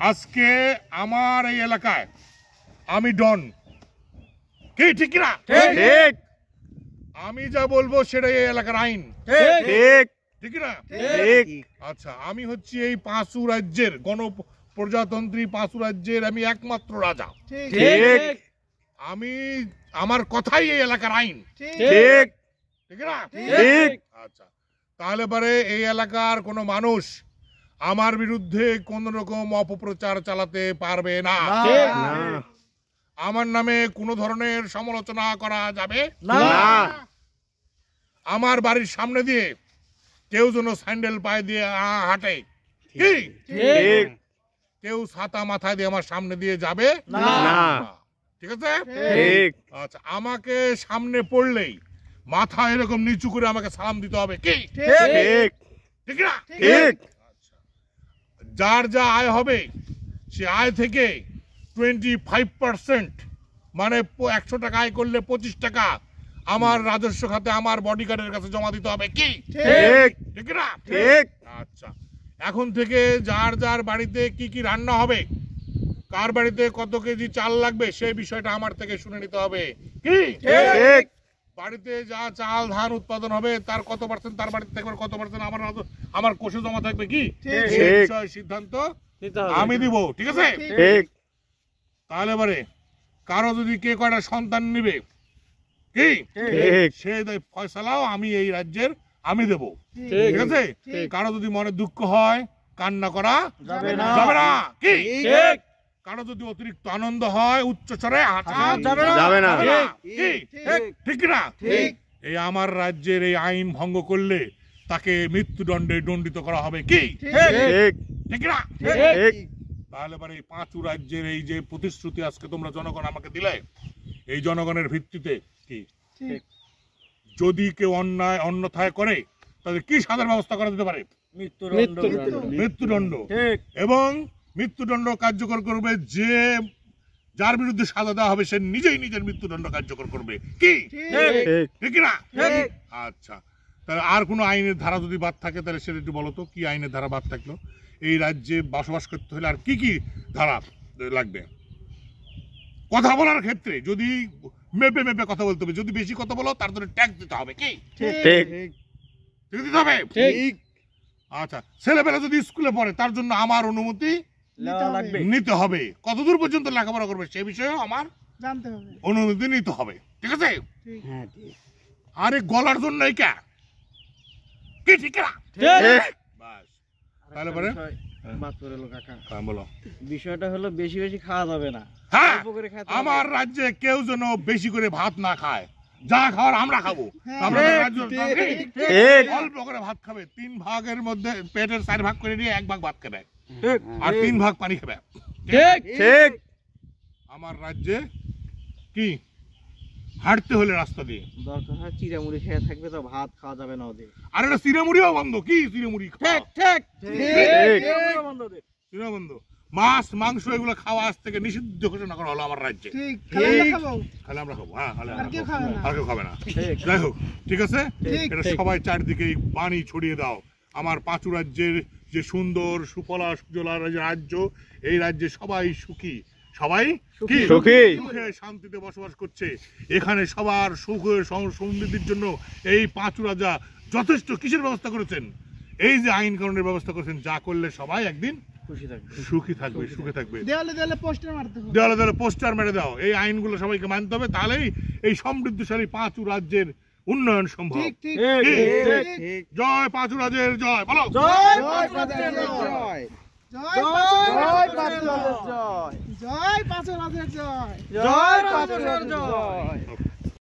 আজকে আমার এই এলাকায় আমি ডন, কি ঠিক না? ঠিক। আমি যা বলবো সেটাই এই এলাকার আইন, ঠিক ঠিক না? ঠিক। আচ্ছা, আমি হচ্ছি এই পাঁচু রাজ্যের গণপ্রজাতন্ত্রী পাঁচু রাজ্যের আমি একমাত্র রাজা। ঠিক আমি আমার কথাই এই এলাকার আইন, ঠিক ঠিক না? ঠিক। আচ্ছা, তাহলে পরে এই এলাকার কোনো মানুষ আমার বিরুদ্ধে কোন রকম অপপ্রচার চালাতে পারবে না। আমার নামে কোনো ধরনের সমালোচনা করা যাবে না। আমার বাড়ির সামনে দিয়ে কেউ যেন স্যান্ডেল পায়ে দিয়ে হাঁটে, কি ঠিক। কেউ ছাতা মাথায় দিয়ে আমার সামনে দিয়ে যাবে না। ঠিক আছে? ঠিক। আচ্ছা, আমাকে সামনে পড়লেই মাথা এরকম নিচু করে আমাকে সালাম দিতে হবে, কি ঠিক ঠিক না? ঠিক। যার যা আয় হবে সে আয় থেকে 25% মানে 100 টাকা আয় করলে 25 টাকা আমার রাজস্ব খাতে আমার বডিগার্ডের কাছে জমা দিতে হবে, কি ঠিক ঠিক না? ঠিক। আচ্ছা, এখন থেকে যার যার বাড়িতে কি কি রান্না হবে, কার বাড়িতে কত কেজি চাল লাগবে সেই বিষয়টা আমার থেকে শুনে নিতে হবে, কি ঠিক। বাড়িতে যা চাল ধান উৎপাদন হবে তার কত পার্সেন্ট তার বাড়িতে থাকবে, কত পার্সেন্ট আমার কোষে জমা থাকবে, কি সেই বিষয়ে সিদ্ধান্ত আমি দিব, ঠিক আছে? ঠিক। তাহলে পরে কারো যদি কে কয়টা সন্তান নিবে, কি ঠিক। সেই ফয়সালাও আমি এই রাজ্যের আমি দেব, ঠিক। ঠিক আছে? কারো যদি মনে দুঃখ হয় কান্না করা যাবে না। যাবে না, কি ঠিক। কারো যদি অতিরিক্ত আনন্দ হয় উচ্চ স্বরে হাঁটা যাবে না। কি ঠিক না? ঠিক। এই আমার রাজ্যের এই আইন ভঙ্গ করলে তাকে মৃত্যুদণ্ডে দণ্ডিত করা হবে, কি ঠিক ঠিক না? ঠিক। তাহলে পরে এই পাঁচু রাজ্যের এই যে প্রতিশ্রুতি আজকে তোমরা জনগণ আমাকে দিলে, এই জনগণের ভিত্তিতে কি যদি কেউ অন্যথায় করে তাদের কি সাজার ব্যবস্থা করা যেতে পারে? মৃত্যুদণ্ড। এবং মৃত্যুদণ্ড কার্যকর করবে যে যার বিরুদ্ধে সাজা দেওয়া হবে সে নিজেই নিজের মৃত্যুদণ্ড কার্যকর করবে, কি ঠিক না? আচ্ছা, তাহলে আর কোনো আইনের ধারা যদি বাদ থাকে তাহলে সেটা একটু বলো তো, কি আইনের ধারা বাদ থাকলো? এই রাজ্যে বসবাস করতে হলে আর কি কি ধারা লাগবে? কথা বলার ক্ষেত্রে যদি মেপে মেপে কথা বলতে হবে, যদি বেশি কথা বলো তার জন্য ট্যাক্স দিতে হবে, কি ঠিক দিতে হবে? ঠিক। আচ্ছা, ছেলেবেলা যদি স্কুলে পড়ে তার জন্য আমার অনুমতি নিতে হবে, কতদূর পর্যন্ত লেখাপড়া করবে সে বিষয়ে আমার জানতে হবে, অনুমতি নিতে হবে, ঠিক আছে? হ্যাঁ ঠিক। আরে গলার জন্য কি ঠিক না? বাস, তাহলে পরে বলো। বিষয়টা হলো বেশি বেশি খাওয়া যাবে না। হ্যাঁ, অল্প করে খেতে আমার রাজ্যে কেউ যেন বেশি করে ভাত না খায়, যা খাওয়ার আমরা খাবো। আমরা অল্প করে ভাত খাবে, 3 ভাগের মধ্যে পেটের 4 ভাগ করে নিয়ে 1 ভাগ ভাত খাবে আর 3 ভাগ পানি খাবে, ঠিক ঠিক। আমার রাজ্যে কি হাঁটতে হলে রাস্তা দিয়ে দরকার হয় চিড়ামুড়ি খেয়ে থাকবে, তো ভাত খাওয়া যাবে না ওদের। আর এটা চিড়ামুড়িও বন্ধ, কি চিড়ামুড়ি ঠিক ঠিক ঠিক। বন্ধ ওদের। চিড়া বন্ধ, মাছ মাংস এগুলো খাওয়া আজ থেকে নিষিদ্ধ ঘোষণা করা হলো আমার রাজ্যে। ঠিক খালি খাবো, খালি আমরা খাবো, হ্যাঁ খালি আর কেউ খাবে না, আর কেউ খাবে না। যাই হোক, ঠিক আছে, এটা সবাই চারদিকে বাণী ছড়িয়ে দাও। আমার পাঁচু রাজ্যের যে সুন্দর সুফলা সুজলা রাজ্য, এই রাজ্যে সবাই সুখী, সবাই সুখী সুখে শান্তিতে বসবাস করছে। এখানে সবার সুখ সমৃদ্ধির জন্য এই পাঁচু রাজা যথেষ্ট কিসের ব্যবস্থা করেছেন? এই যে আইন কানুনের ব্যবস্থা করেছেন, যা করলে সবাই একদিন সুখী থাকবে, সুখে থাকবে। দেওয়ালে দেওয়ালে পোস্টার মারতে হবে, দেওয়ালে দেওয়ালে পোস্টার মেরে দাও, এই আইনগুলো সবাইকে মানতে হবে, তাহলেই এই সমৃদ্ধশালী পাঁচু রাজ্যের উন্নয়ন সম্ভব। ঠিক ঠিক ঠিক। জয় পাঁচু রাজ্যের জয়, বলো জয় জয় পাঁচু রাজের জয়। জয় জয় পাঁচু রাজের জয়। জয় পাঁচু রাজের জয়। জয় পাঁচু রাজের জয়।